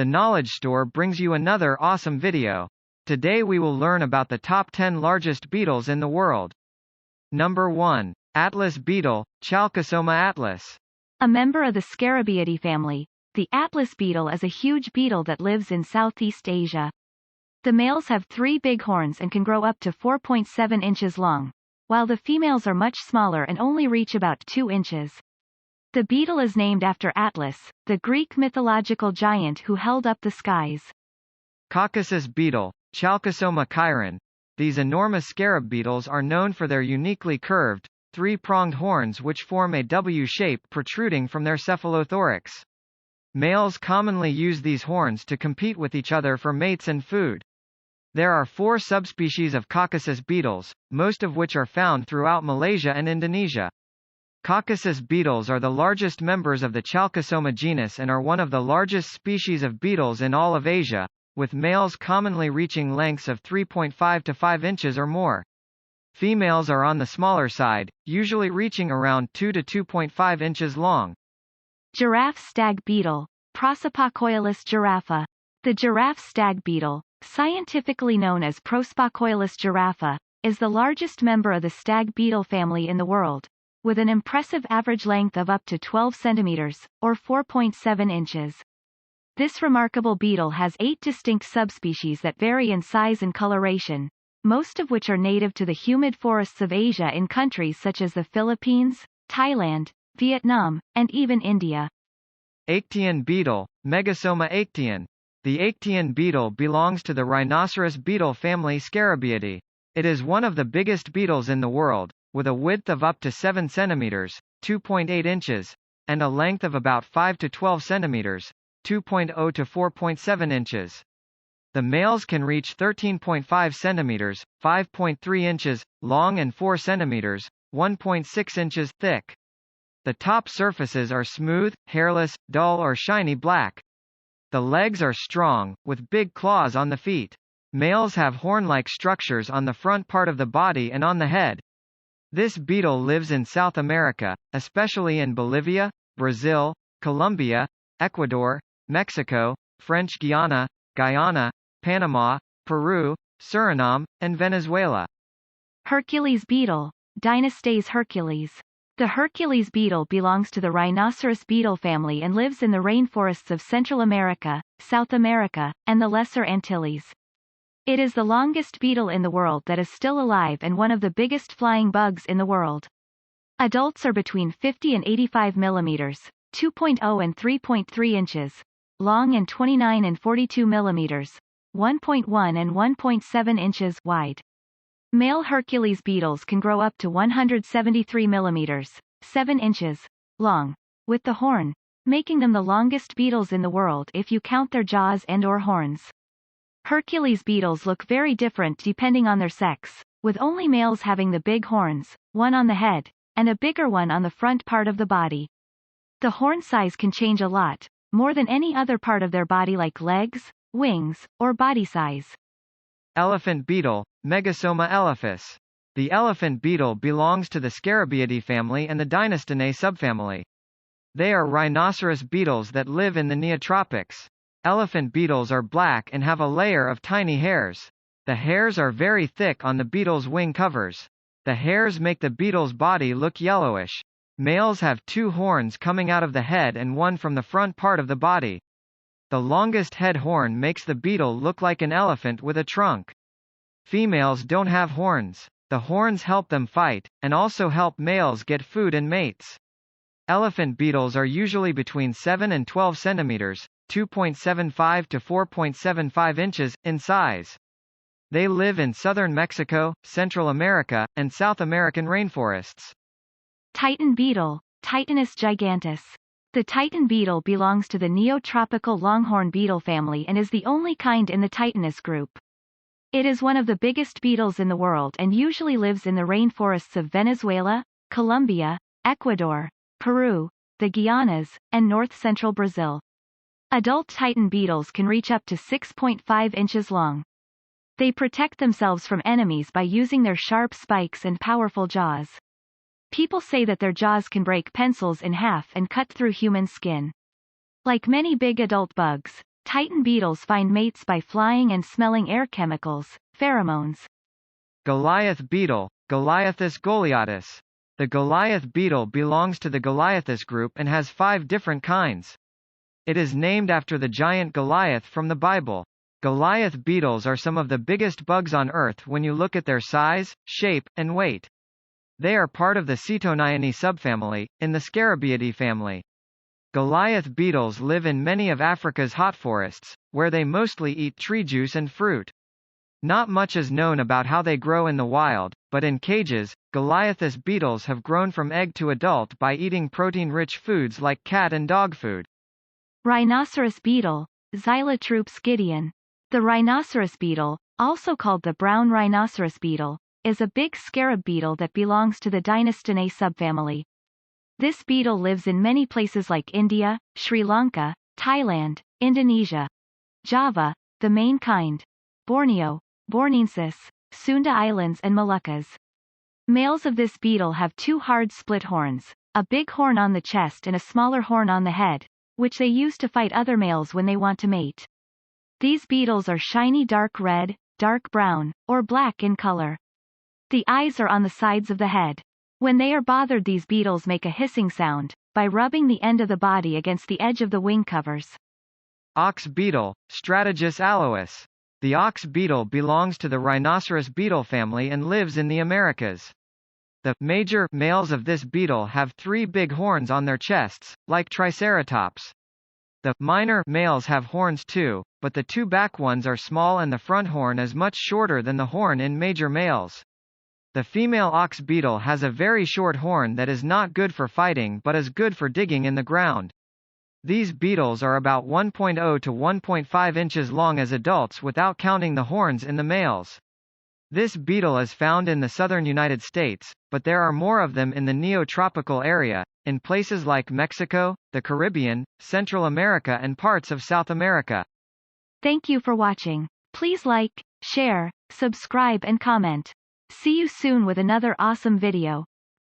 The Knowledge Store brings you another awesome video. Today we will learn about the top 10 largest beetles in the world. Number 1. Atlas beetle, Chalcosoma atlas. A member of the Scarabaeidae family, the Atlas beetle is a huge beetle that lives in Southeast Asia. The males have 3 big horns and can grow up to 4.7 inches long, while the females are much smaller and only reach about 2 inches. The beetle is named after Atlas, the Greek mythological giant who held up the skies. Caucasus beetle, Chalcosoma chiron. These enormous scarab beetles are known for their uniquely curved, 3-pronged horns which form a W shape protruding from their cephalothorax. Males commonly use these horns to compete with each other for mates and food. There are 4 subspecies of Caucasus beetles, most of which are found throughout Malaysia and Indonesia. Caucasus beetles are the largest members of the Chalcosoma genus and are one of the largest species of beetles in all of Asia, with males commonly reaching lengths of 3.5 to 5 inches or more. Females are on the smaller side, usually reaching around 2 to 2.5 inches long. Giraffe stag beetle, Prosopocoilus giraffa. The giraffe stag beetle, scientifically known as Prosopocoilus giraffa, is the largest member of the stag beetle family in the world, with an impressive average length of up to 12 centimeters, or 4.7 inches. This remarkable beetle has 8 distinct subspecies that vary in size and coloration, most of which are native to the humid forests of Asia in countries such as the Philippines, Thailand, Vietnam, and even India. Actaeon beetle, Megasoma actaeon. The Actaeon beetle belongs to the Rhinoceros beetle family Scarabaeidae. It is one of the biggest beetles in the world, with a width of up to 7 centimeters, 2.8 inches, and a length of about 5 to 12 centimeters, 2.0 to 4.7 inches. The males can reach 13.5 centimeters, 5.3 inches, long and 4 centimeters, 1.6 inches, thick. The top surfaces are smooth, hairless, dull or shiny black. The legs are strong, with big claws on the feet. Males have horn-like structures on the front part of the body and on the head. This beetle lives in South America, especially in Bolivia, Brazil, Colombia, Ecuador, Mexico, French Guiana, Guyana, Panama, Peru, Suriname, and Venezuela. Hercules beetle, Dynastes Hercules. The Hercules beetle belongs to the Rhinoceros beetle family and lives in the rainforests of Central America, South America, and the Lesser Antilles. It is the longest beetle in the world that is still alive and one of the biggest flying bugs in the world. Adults are between 50 and 85 millimeters, 2.0 and 3.3 inches, long and 29 and 42 millimeters, 1.1 and 1.7 inches wide. Male Hercules beetles can grow up to 173 millimeters, 7 inches, long, with the horn, making them the longest beetles in the world if you count their jaws and/or horns. Hercules beetles look very different depending on their sex, with only males having the big horns, one on the head, and a bigger one on the front part of the body. The horn size can change a lot, more than any other part of their body like legs, wings, or body size. Elephant beetle, Megasoma elephas. The elephant beetle belongs to the Scarabaeidae family and the Dynastes subfamily. They are rhinoceros beetles that live in the Neotropics. Elephant beetles are black and have a layer of tiny hairs. The hairs are very thick on the beetle's wing covers. The hairs make the beetle's body look yellowish. Males have 2 horns coming out of the head and one from the front part of the body. The longest head horn makes the beetle look like an elephant with a trunk. Females don't have horns. The horns help them fight, and also help males get food and mates. Elephant beetles are usually between 7 and 12 centimeters, 2.75 to 4.75 inches, in size. They live in southern Mexico, Central America, and South American rainforests. Titan beetle, Titanus giganteus. The Titan beetle belongs to the neotropical longhorn beetle family and is the only kind in the Titanus group. It is one of the biggest beetles in the world and usually lives in the rainforests of Venezuela, Colombia, Ecuador, Peru, the Guianas, and north-central Brazil. Adult Titan beetles can reach up to 6.5 inches long. They protect themselves from enemies by using their sharp spikes and powerful jaws. People say that their jaws can break pencils in half and cut through human skin. Like many big adult bugs, Titan beetles find mates by flying and smelling air chemicals, pheromones. Goliath Beetle, Goliathus goliatus. The Goliath beetle belongs to the Goliathus group and has 5 different kinds. It is named after the giant Goliath from the Bible. Goliath beetles are some of the biggest bugs on Earth when you look at their size, shape, and weight. They are part of the Cetoninae subfamily, in the Scarabaeidae family. Goliath beetles live in many of Africa's hot forests, where they mostly eat tree juice and fruit. Not much is known about how they grow in the wild, but in cages, Goliathus beetles have grown from egg to adult by eating protein-rich foods like cat and dog food. Rhinoceros beetle, Xylotrupes gideon. The rhinoceros beetle, also called the brown rhinoceros beetle, is a big scarab beetle that belongs to the Dynastes subfamily. This beetle lives in many places like India, Sri Lanka, Thailand, Indonesia, Java, the main kind, Borneo, Borneensis, Sunda Islands and Moluccas. Males of this beetle have 2 hard split horns, a big horn on the chest and a smaller horn on the head, which they use to fight other males when they want to mate. These beetles are shiny dark red, dark brown, or black in color. The eyes are on the sides of the head. When they are bothered, these beetles make a hissing sound, by rubbing the end of the body against the edge of the wing covers. Ox beetle, Strategus aloeus. The ox beetle belongs to the rhinoceros beetle family and lives in the Americas. The major males of this beetle have 3 big horns on their chests, like Triceratops. The minor males have horns too, but the 2 back ones are small and the front horn is much shorter than the horn in major males. The female ox beetle has a very short horn that is not good for fighting but is good for digging in the ground. These beetles are about 1.0 to 1.5 inches long as adults without counting the horns in the males. This beetle is found in the southern United States, but there are more of them in the neotropical area, in places like Mexico, the Caribbean, Central America and parts of South America. Thank you for watching. Please like, share, subscribe and comment. See you soon with another awesome video.